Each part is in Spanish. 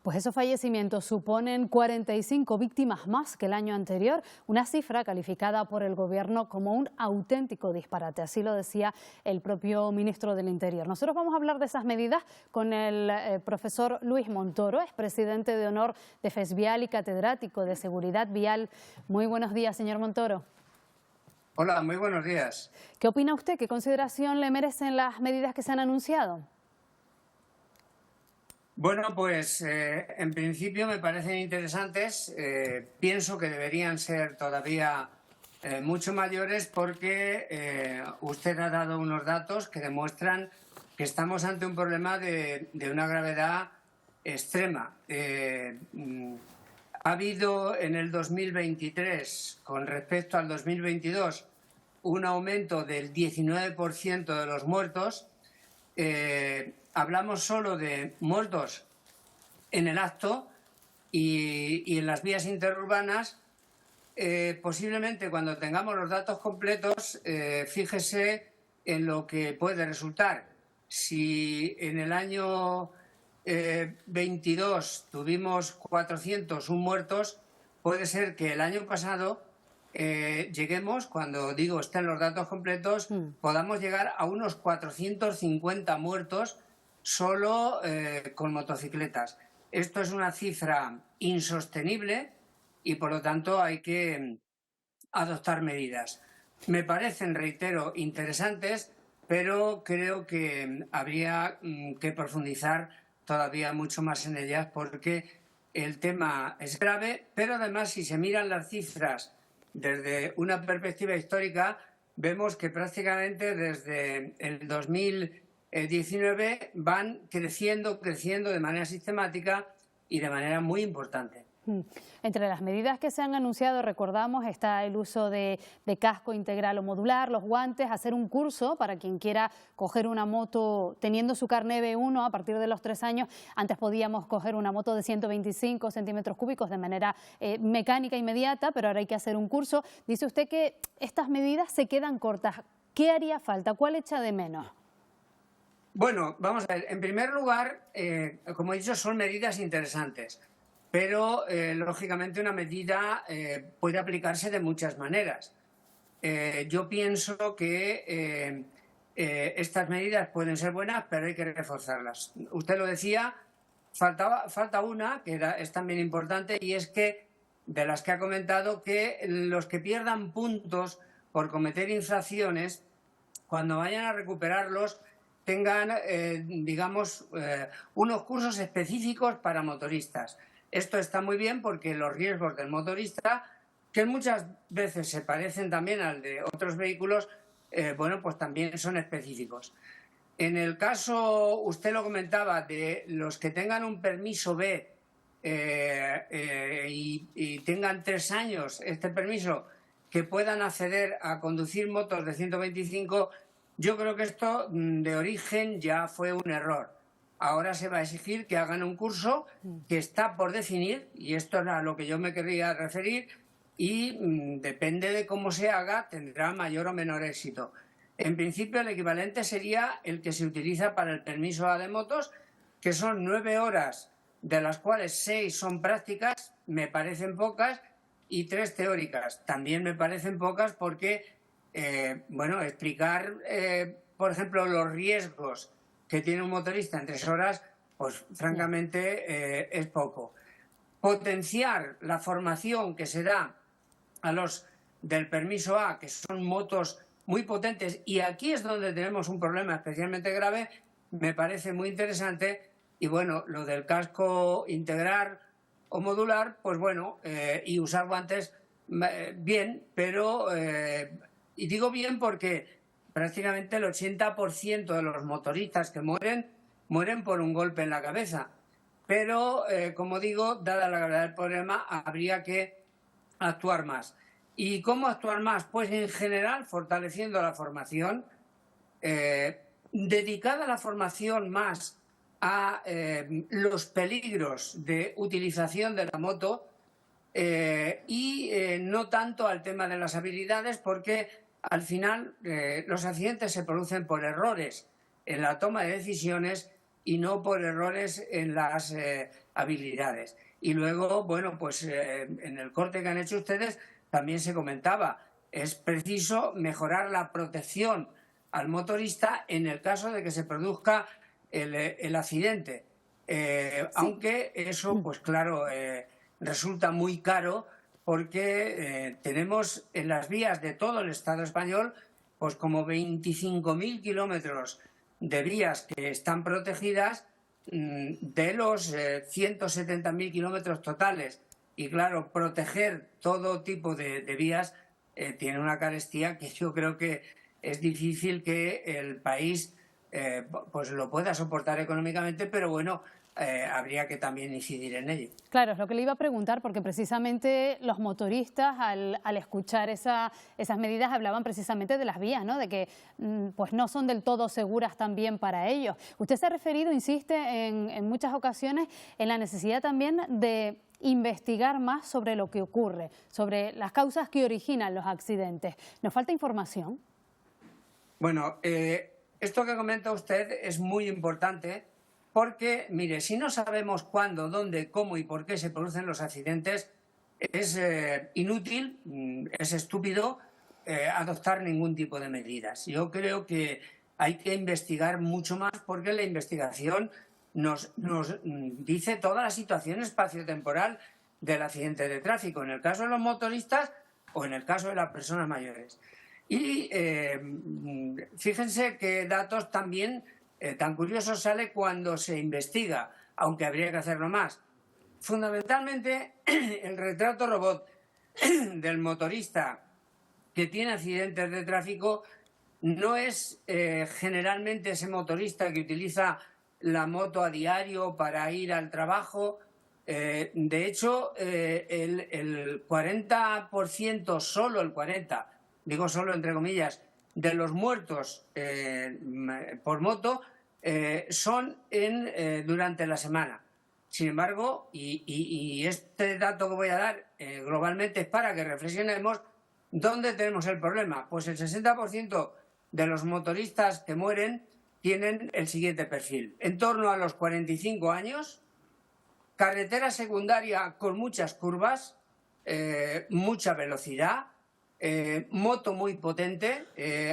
Pues esos fallecimientos suponen 45 víctimas más que el año anterior, una cifra calificada por el Gobierno como un auténtico disparate. Así lo decía el propio ministro del Interior. Nosotros vamos a hablar de esas medidas con el profesor Luis Montoro, es presidente de honor de FESVIAL y catedrático de Seguridad Vial. Muy buenos días, señor Montoro. Hola, muy buenos días. ¿Qué opina usted? ¿Qué consideración le merecen las medidas que se han anunciado? Bueno, pues en principio me parecen interesantes. Pienso que deberían ser todavía mucho mayores porque usted ha dado unos datos que demuestran que estamos ante un problema de una gravedad extrema. Ha habido en el 2023, con respecto al 2022, un aumento del 19% de los muertos. Hablamos solo de muertos en el acto y en las vías interurbanas. Posiblemente cuando tengamos los datos completos, fíjese en lo que puede resultar. Si en el año 22 tuvimos 401 muertos, puede ser que el año pasado lleguemos, cuando digo estén los datos completos, podamos llegar a unos 450 muertos solo con motocicletas. Esto es una cifra insostenible y por lo tanto hay que adoptar medidas. Me parecen, reitero, interesantes, pero creo que habría que profundizar todavía mucho más en ellas porque el tema es grave, pero además si se miran las cifras desde una perspectiva histórica, vemos que prácticamente desde el 2019 van creciendo de manera sistemática y de manera muy importante. Entre las medidas que se han anunciado, recordamos, está el uso de casco integral o modular, los guantes, hacer un curso para quien quiera coger una moto teniendo su carné B1 a partir de los 3 años. Antes podíamos coger una moto de 125 centímetros cúbicos de manera mecánica inmediata, pero ahora hay que hacer un curso. Dice usted que estas medidas se quedan cortas. ¿Qué haría falta? ¿Cuál echa de menos? Bueno, vamos a ver. En primer lugar, como he dicho, son medidas interesantes. Pero, lógicamente, una medida puede aplicarse de muchas maneras. Yo pienso que estas medidas pueden ser buenas, pero hay que reforzarlas. Usted lo decía, falta una, que es también importante, y es que, de las que ha comentado, que los que pierdan puntos por cometer infracciones, cuando vayan a recuperarlos, tengan, digamos, unos cursos específicos para motoristas. Esto está muy bien porque los riesgos del motorista, que muchas veces se parecen también al de otros vehículos, bueno, pues también son específicos. En el caso, usted lo comentaba, de los que tengan un permiso B y tengan 3 años este permiso, que puedan acceder a conducir motos de 125, yo creo que esto de origen ya fue un error. Ahora se va a exigir que hagan un curso que está por definir, y esto es a lo que yo me quería referir, y depende de cómo se haga, tendrá mayor o menor éxito. En principio, el equivalente sería el que se utiliza para el permiso A de motos, que son 9 horas, de las cuales 6 son prácticas, me parecen pocas, y 3 teóricas. También me parecen pocas porque, bueno, explicar, por ejemplo, los riesgos que tiene un motorista en 3 horas, pues francamente es poco. Potenciar la formación que se da a los del permiso A, que son motos muy potentes, y aquí es donde tenemos un problema especialmente grave, me parece muy interesante. Y bueno, lo del casco integral o modular, pues bueno, y usar guantes, bien, pero, y digo bien porque prácticamente el 80% de los motoristas que mueren por un golpe en la cabeza. Pero, como digo, dada la gravedad del problema, habría que actuar más. ¿Y cómo actuar más? Pues en general fortaleciendo la formación, dedicada a la formación más a los peligros de utilización de la moto y no tanto al tema de las habilidades, porque al final los accidentes se producen por errores en la toma de decisiones y no por errores en las habilidades. Y luego, bueno, pues en el corte que han hecho ustedes también se comentaba, es preciso mejorar la protección al motorista en el caso de que se produzca el accidente. Sí. Aunque eso, pues claro, resulta muy caro porque tenemos en las vías de todo el Estado español pues como 25.000 kilómetros de vías que están protegidas de los 170.000 kilómetros totales. Y claro, proteger todo tipo de vías tiene una carestía que yo creo que es difícil que el país pues lo pueda soportar económicamente, pero bueno, habría que también incidir en ello. Claro, es lo que le iba a preguntar, porque precisamente los motoristas al escuchar esas medidas hablaban precisamente de las vías, ¿no? De que pues no son del todo seguras también para ellos. Usted se ha referido, insiste en muchas ocasiones, en la necesidad también de investigar más sobre lo que ocurre, sobre las causas que originan los accidentes. ¿Nos falta información? Bueno, esto que comenta usted es muy importante porque, mire, si no sabemos cuándo, dónde, cómo y por qué se producen los accidentes, es inútil, es estúpido adoptar ningún tipo de medidas. Yo creo que hay que investigar mucho más porque la investigación nos dice toda la situación espaciotemporal del accidente de tráfico, en el caso de los motoristas o en el caso de las personas mayores. Y fíjense qué datos también tan curiosos sale cuando se investiga, aunque habría que hacerlo más. Fundamentalmente, el retrato robot del motorista que tiene accidentes de tráfico no es generalmente ese motorista que utiliza la moto a diario para ir al trabajo. De hecho, el 40%, solo el 40%, digo solo entre comillas, de los muertos por moto son durante la semana. Sin embargo, y este dato que voy a dar globalmente es para que reflexionemos dónde tenemos el problema. Pues el 60% de los motoristas que mueren tienen el siguiente perfil. En torno a los 45 años, carretera secundaria con muchas curvas, mucha velocidad, moto muy potente.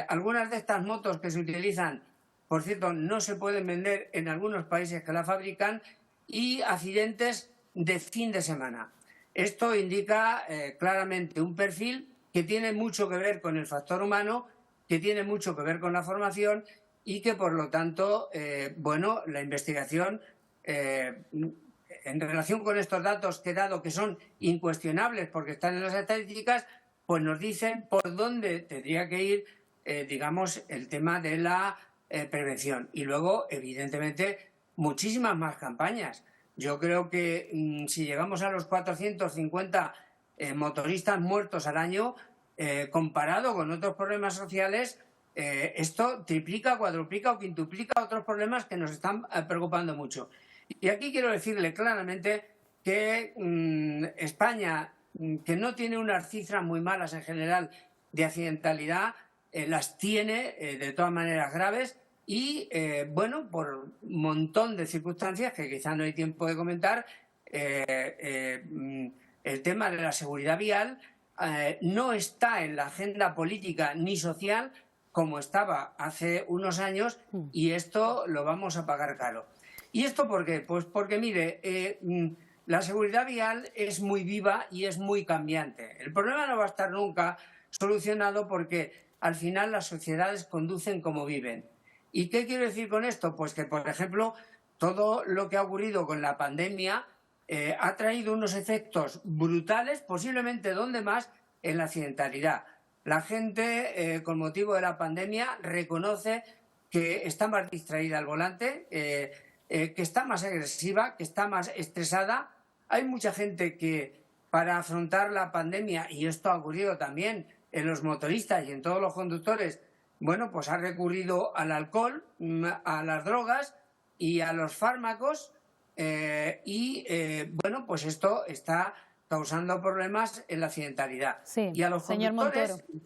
Algunas de estas motos que se utilizan, por cierto, no se pueden vender en algunos países que la fabrican, y accidentes de fin de semana. Esto indica claramente un perfil que tiene mucho que ver con el factor humano, que tiene mucho que ver con la formación y que, por lo tanto, bueno, la investigación en relación con estos datos que he dado, que son incuestionables porque están en las estadísticas, pues nos dicen por dónde tendría que ir, digamos, el tema de la prevención. Y luego, evidentemente, muchísimas más campañas. Yo creo que si llegamos a los 450 motoristas muertos al año, comparado con otros problemas sociales, esto triplica, cuadruplica o quintuplica otros problemas que nos están preocupando mucho. Y aquí quiero decirle claramente que España, que no tiene unas cifras muy malas en general de accidentalidad, las tiene de todas maneras graves y, bueno, por un montón de circunstancias que quizá no hay tiempo de comentar, el tema de la seguridad vial no está en la agenda política ni social como estaba hace unos años, y esto lo vamos a pagar caro. ¿Y esto por qué? Pues porque, mire, la seguridad vial es muy viva y es muy cambiante. El problema no va a estar nunca solucionado porque al final las sociedades conducen como viven. ¿Y qué quiero decir con esto? Pues que, por ejemplo, todo lo que ha ocurrido con la pandemia ha traído unos efectos brutales, posiblemente donde más, en la accidentalidad. La gente, con motivo de la pandemia, reconoce que está más distraída al volante, que está más agresiva, que está más estresada. Hay mucha gente que, para afrontar la pandemia, y esto ha ocurrido también en los motoristas y en todos los conductores, bueno, pues ha recurrido al alcohol, a las drogas y a los fármacos, bueno, pues esto está causando problemas en la accidentalidad. Sí, y a los señor conductores, Montoro.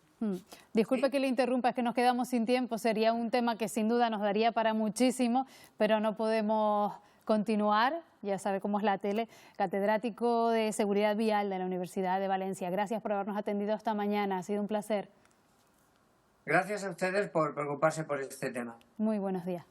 Disculpe que le interrumpa, es que nos quedamos sin tiempo. Sería un tema que sin duda nos daría para muchísimo, pero no podemos continuar. Ya sabe cómo es la tele. Catedrático de Seguridad Vial de la Universidad de Valencia. Gracias por habernos atendido esta mañana. Ha sido un placer. Gracias a ustedes por preocuparse por este tema. Muy buenos días.